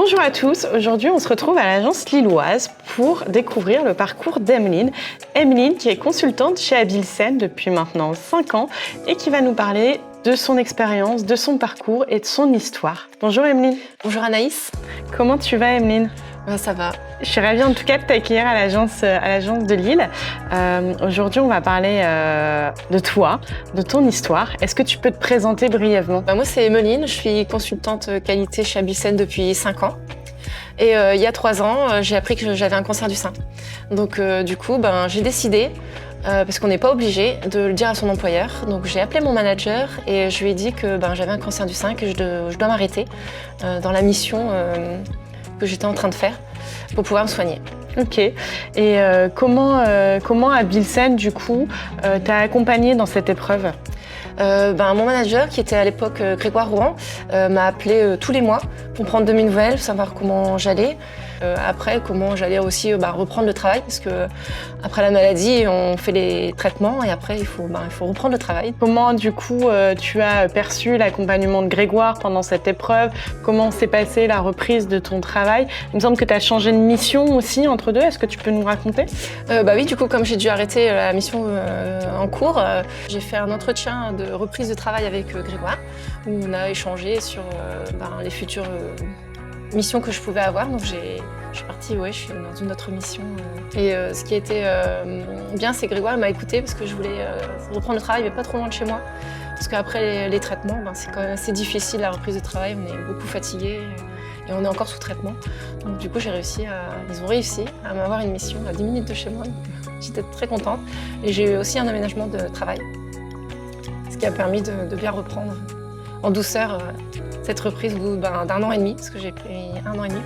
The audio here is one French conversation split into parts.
Bonjour à tous, aujourd'hui on se retrouve à l'agence lilloise pour découvrir le parcours d'Emeline. Emeline qui est consultante chez Abilsen depuis maintenant 5 ans et qui va nous parler de son expérience, de son parcours et de son histoire. Bonjour Emeline. Bonjour Anaïs. Comment tu vas Emeline ? Ça va. Je suis ravie en tout cas de t'accueillir à l'agence de Lille. Aujourd'hui on va parler de toi, de ton histoire. Est-ce que tu peux te présenter brièvement ? Moi c'est Emeline, je suis consultante qualité chez Abilsen depuis 5 ans. Et il y a 3 ans, j'ai appris que j'avais un cancer du sein. Donc du coup, j'ai décidé, parce qu'on n'est pas obligé, de le dire à son employeur. Donc j'ai appelé mon manager et je lui ai dit que j'avais un cancer du sein, que je dois m'arrêter dans la mission que j'étais en train de faire pour pouvoir me soigner. Ok. Et comment Abilsen, du coup, t'a accompagnée dans cette épreuve ? Mon manager, qui était à l'époque Grégoire Rouen, m'a appelé tous les mois pour prendre de mes nouvelles, savoir comment j'allais. Après, comment j'allais aussi reprendre le travail, parce que après la maladie, on fait les traitements et après, il faut reprendre le travail. Comment, du coup, tu as perçu l'accompagnement de Grégoire pendant cette épreuve ? Comment s'est passée la reprise de ton travail ? Il me semble que tu as changé de mission aussi entre deux. Est-ce que tu peux nous raconter ? Oui, du coup, comme j'ai dû arrêter la mission en cours, j'ai fait un entretien de reprise de travail avec Grégoire, où on a échangé sur les futures missions que je pouvais avoir. Donc je suis partie, je suis dans une autre mission. Et ce qui a été bien, c'est que Grégoire m'a écoutée parce que je voulais reprendre le travail, mais pas trop loin de chez moi. Parce qu'après les traitements, c'est quand même assez difficile la reprise de travail, on est beaucoup fatigué et on est encore sous traitement. Donc du coup, ils ont réussi à m'avoir une mission à 10 minutes de chez moi. J'étais très contente. Et j'ai eu aussi un aménagement de travail, ce qui a permis de bien reprendre en douceur cette reprise au bout d'un an et demi, parce que j'ai pris 1 an et demi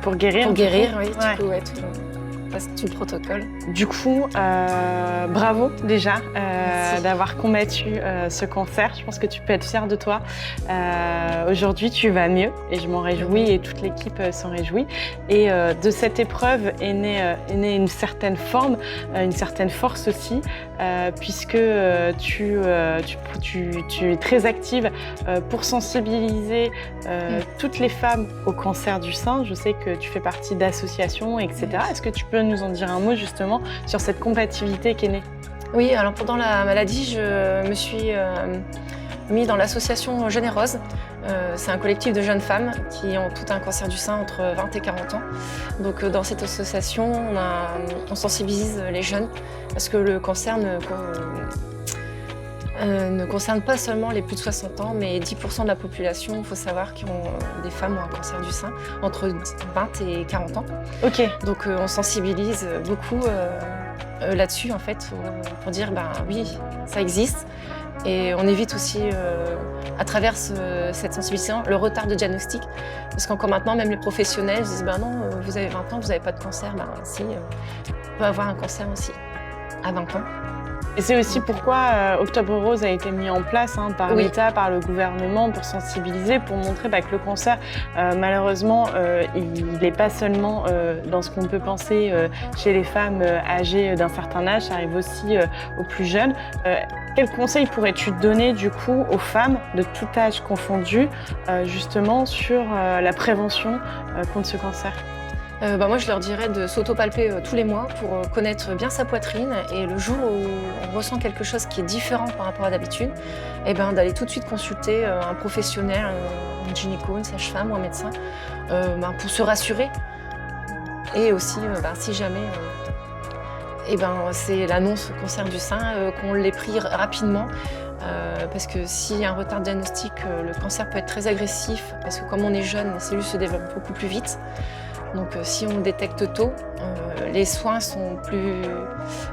pour guérir. Pour guérir, oui. Ouais. Du coup, tout le protocole. Du coup, bravo déjà d'avoir combattu ce cancer. Je pense que tu peux être fière de toi. Aujourd'hui, tu vas mieux et je m'en réjouis et toute l'équipe s'en réjouit. Et de cette épreuve est née une certaine forme, une certaine force aussi, puisque tu es très active pour sensibiliser toutes les femmes au cancer du sein. Je sais que tu fais partie d'associations, etc. Est-ce que tu peux nous en dire un mot justement sur cette compatibilité qui est née ? Oui, alors pendant la maladie, je me suis mise dans l'association Jeune et Rose. C'est un collectif de jeunes femmes qui ont tout un cancer du sein entre 20 et 40 ans. Donc dans cette association, on sensibilise les jeunes parce que le cancer ne concerne pas seulement les plus de 60 ans, mais 10% de la population, il faut savoir que des femmes ont un cancer du sein entre 20 et 40 ans. Ok. Donc on sensibilise beaucoup là-dessus en fait, pour dire oui, ça existe. Et on évite aussi, à travers cette sensibilisation, le retard de diagnostic. Parce qu'encore maintenant, même les professionnels disent non, vous avez 20 ans, vous n'avez pas de cancer. Si, on peut avoir un cancer aussi à 20 ans. Et c'est aussi pourquoi Octobre Rose a été mis en place par l'État, par le gouvernement, pour sensibiliser, pour montrer que le cancer, malheureusement, il n'est pas seulement dans ce qu'on peut penser chez les femmes âgées d'un certain âge, ça arrive aussi aux plus jeunes. Quels conseils pourrais-tu donner du coup aux femmes de tout âge confondu, justement sur la prévention contre ce cancer ? Moi, je leur dirais de s'auto-palper tous les mois pour connaître bien sa poitrine et le jour où on ressent quelque chose qui est différent par rapport à d'habitude, d'aller tout de suite consulter un professionnel, un gynéco, une sage-femme ou un médecin pour se rassurer. Et aussi, si jamais c'est l'annonce cancer du sein, qu'on l'ait pris rapidement. Parce que s'il y a un retard de diagnostic, le cancer peut être très agressif parce que comme on est jeune, les cellules se développent beaucoup plus vite. Donc si on le détecte tôt, les soins sont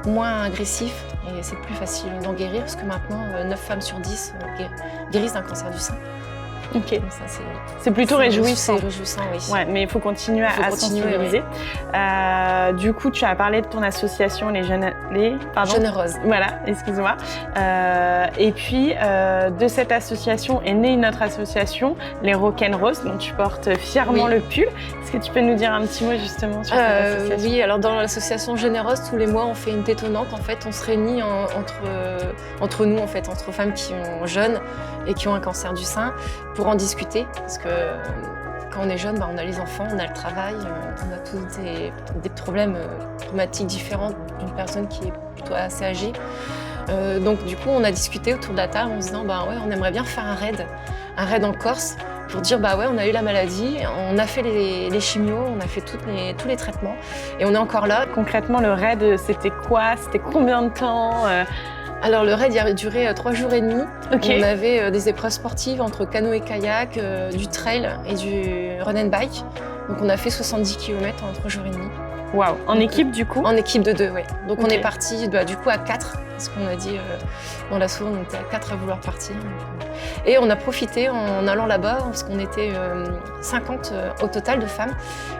moins agressifs et c'est plus facile d'en guérir parce que maintenant 9 femmes sur 10 guérissent d'un cancer du sein. Ok. Donc ça, c'est plutôt réjouissant. C'est réjouissant, oui. Ouais, mais il faut continuer à sensibiliser. Oui. Du coup, tu as parlé de ton association, Jeunes et Rose. Voilà, excuse-moi. Et puis, de cette association est née une autre association, les Rock'n'Rose, dont tu portes fièrement le pull. Est-ce que tu peux nous dire un petit mot justement sur cette association ? Oui, alors dans l'association Jeunes et Rose, tous les mois, on fait une détonnante. En fait, on se réunit entre nous, en fait, entre femmes qui ont jeunes et qui ont un cancer du sein, pour en discuter. Parce que quand on est jeune, on a les enfants, on a le travail, on a tous des problèmes traumatiques différents d'une personne qui est plutôt assez âgée. Donc du coup, on a discuté autour de la table en se disant ouais, on aimerait bien faire un raid en Corse pour dire ouais, on a eu la maladie, on a fait les chimios, on a fait tous les traitements et on est encore là. Concrètement, le raid, c'était quoi? C'était combien de temps? Alors le raid il a duré 3 jours et demi. Okay. On avait des épreuves sportives entre canoë-kayak, du trail et du run and bike. Donc on a fait 70 km en 3 jours et demi. Waouh. En équipe du coup? En équipe de 2, oui. Donc okay. On est parti du coup à 4, parce qu'on a dit dans l'assaut on était à 4 à vouloir partir. Et on a profité en allant là-bas, parce qu'on était 50 au total de femmes.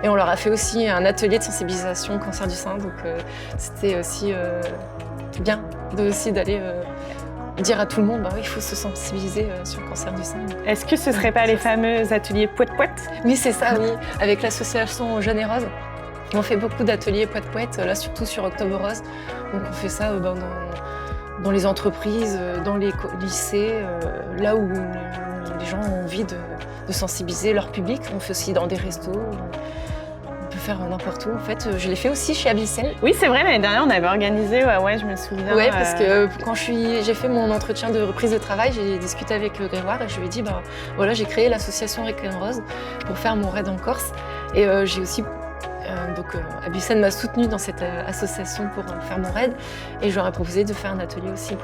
Et on leur a fait aussi un atelier de sensibilisation au cancer du sein. Donc c'était aussi bien d'aller dire à tout le monde oui, il faut se sensibiliser sur le cancer du sein. Est-ce que ce ne serait pas les fameux ateliers poète-poète? Oui, c'est ça, oui. Avec l'association Jeune et Rose. On fait beaucoup d'ateliers poète-poète, là surtout sur Octobre Rose. Donc on fait ça dans les entreprises, dans les lycées, là où les gens ont envie de sensibiliser leur public. On fait aussi dans des restos. On peut faire n'importe où. En fait, je l'ai fait aussi chez Abilsen. Oui, c'est vrai, l'année dernière, on avait organisé, ouais, je me souviens. Oui, parce que quand j'ai fait mon entretien de reprise de travail, j'ai discuté avec le Grégoire et je lui ai dit, voilà, j'ai créé l'association Rick and Rose pour faire mon raid en Corse. Et j'ai aussi... Abilsen m'a soutenue dans cette association pour faire mon raid et je leur ai proposé de faire un atelier aussi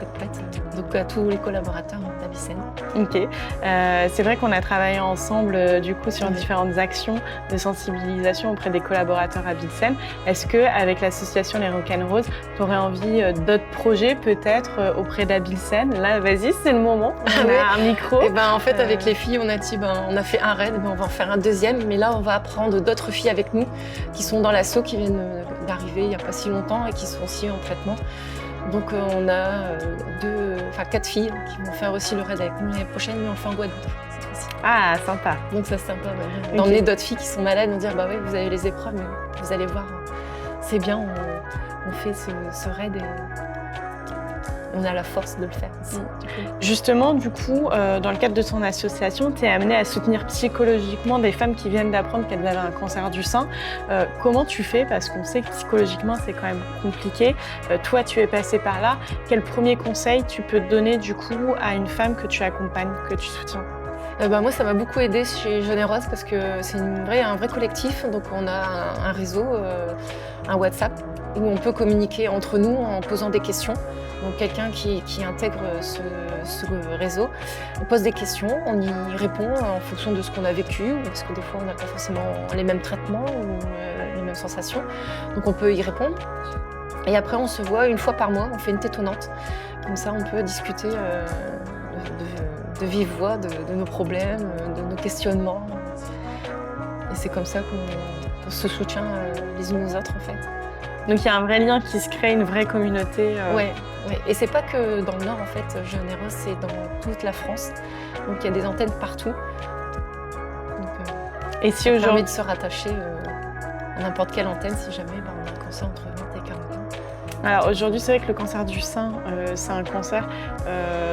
donc à tous les collaborateurs d'Abilsen. Ok, c'est vrai qu'on a travaillé ensemble du coup sur différentes actions de sensibilisation auprès des collaborateurs Abilsen. Est-ce qu'avec l'association Les Rock and Rose, tu aurais envie d'autres projets peut-être auprès d'Abilsen? Là, vas-y, c'est le moment, on a un micro. Et en fait, avec les filles, on a dit, on a fait un raid, on va en faire un deuxième, mais là, on va prendre d'autres filles avec nous qui sont dans l'assaut, qui viennent d'arriver il n'y a pas si longtemps et qui sont aussi en traitement. Donc on a 4 filles qui vont faire aussi le raid avec nous l'année prochaine, mais on le fait en Guadeloupe cette fois-ci. Ah, sympa. Donc ça c'est sympa, d'emmener d'autres filles qui sont malades, on dire oui, vous avez les épreuves, mais vous allez voir, c'est bien, on fait ce raid et on a la force de le faire aussi. Justement, du coup, dans le cadre de ton association, tu es amenée à soutenir psychologiquement des femmes qui viennent d'apprendre qu'elles avaient un cancer du sein. Comment tu fais? Parce qu'on sait que psychologiquement, c'est quand même compliqué. Toi, tu es passée par là. Quel premier conseil tu peux donner du coup à une femme que tu accompagnes, que tu soutiens? Moi, ça m'a beaucoup aidée chez Jeune et Rose parce que c'est un vrai collectif. Donc, on a un réseau, un WhatsApp, où on peut communiquer entre nous en posant des questions. Donc, quelqu'un qui intègre ce réseau, on pose des questions, on y répond en fonction de ce qu'on a vécu, parce que des fois, on n'a pas forcément les mêmes traitements ou les mêmes sensations. Donc, on peut y répondre. Et après, on se voit une fois par mois, on fait une tétonnante. Comme ça, on peut discuter de vive voix de nos problèmes, de nos questionnements. Et c'est comme ça qu'on se soutient les unes aux autres, en fait. Donc il y a un vrai lien qui se crée, une vraie communauté. Ouais. Et c'est pas que dans le Nord, en fait, Jeune et Rose, c'est dans toute la France. Donc il y a des antennes partout. Donc, et si ça aujourd'hui permet de se rattacher à n'importe quelle antenne si jamais on a un cancer entre 20 et 40 ans. Alors aujourd'hui, c'est vrai que le cancer du sein, c'est un cancer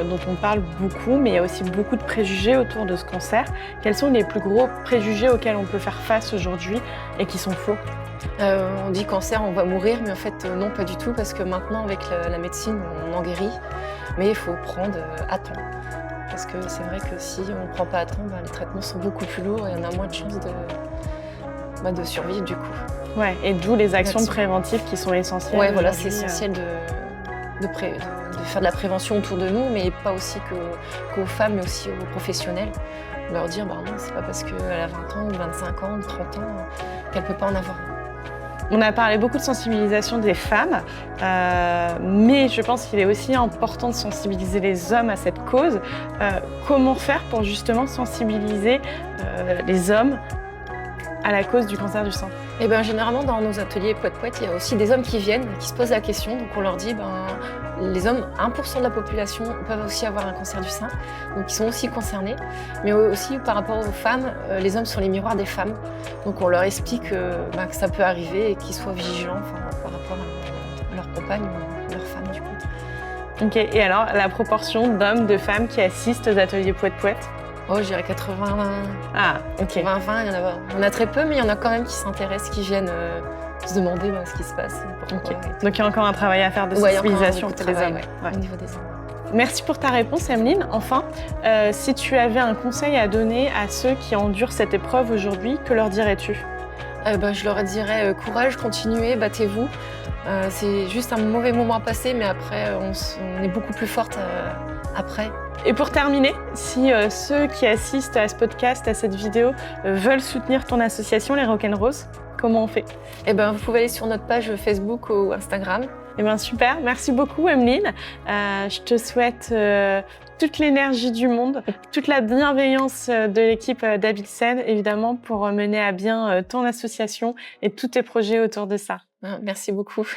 dont on parle beaucoup, mais il y a aussi beaucoup de préjugés autour de ce cancer. Quels sont les plus gros préjugés auxquels on peut faire face aujourd'hui et qui sont faux? On dit cancer, on va mourir, mais en fait non, pas du tout, parce que maintenant avec la médecine, on en guérit, mais il faut prendre à temps. Parce que c'est vrai que si on ne prend pas à temps, les traitements sont beaucoup plus lourds et on a moins de chances de survivre du coup. Ouais, et d'où les actions préventives qui sont essentielles. Ouais, voilà, c'est essentiel de faire de la prévention autour de nous, mais pas aussi qu'aux femmes, mais aussi aux professionnels. Leur dire, non, c'est pas parce qu'elle a 20 ans, ou 25 ans, ou 30 ans, qu'elle peut pas en avoir. On a parlé beaucoup de sensibilisation des femmes, mais je pense qu'il est aussi important de sensibiliser les hommes à cette cause. Comment faire pour justement sensibiliser les hommes à la cause du cancer du sein? Et généralement, dans nos ateliers poète-poète, il y a aussi des hommes qui viennent et qui se posent la question. Donc on leur dit, les hommes, 1% de la population peuvent aussi avoir un cancer du sein, donc ils sont aussi concernés. Mais aussi par rapport aux femmes, les hommes sont les miroirs des femmes. Donc on leur explique que ça peut arriver et qu'ils soient vigilants par rapport à leur compagne ou leur femme du coup. Ok, et alors la proportion d'hommes, de femmes qui assistent aux ateliers poète-poète? Oh, je dirais 80, Ah, ok. 80-20, il y en a très peu, mais il y en a quand même qui s'intéressent, qui viennent se demander ce qui se passe. Pourquoi, Ok. Donc il y a encore un travail à faire de Ouais, il y a encore sensibilisation beaucoup de auprès des travail, hommes. ouais, au niveau des hommes. Merci pour ta réponse, Emeline. Enfin, si tu avais un conseil à donner à ceux qui endurent cette épreuve aujourd'hui, que leur dirais-tu? Je leur dirais courage, continuez, battez-vous. C'est juste un mauvais moment à passer, mais après, on est beaucoup plus forte après. Et pour terminer, si ceux qui assistent à ce podcast, à cette vidéo, veulent soutenir ton association, les Rock'n'Roses, comment on fait? Vous pouvez aller sur notre page Facebook ou Instagram. Super, merci beaucoup Emeline. Je te souhaite toute l'énergie du monde, toute la bienveillance de l'équipe d'Abilsen, évidemment, pour mener à bien ton association et tous tes projets autour de ça. Merci beaucoup.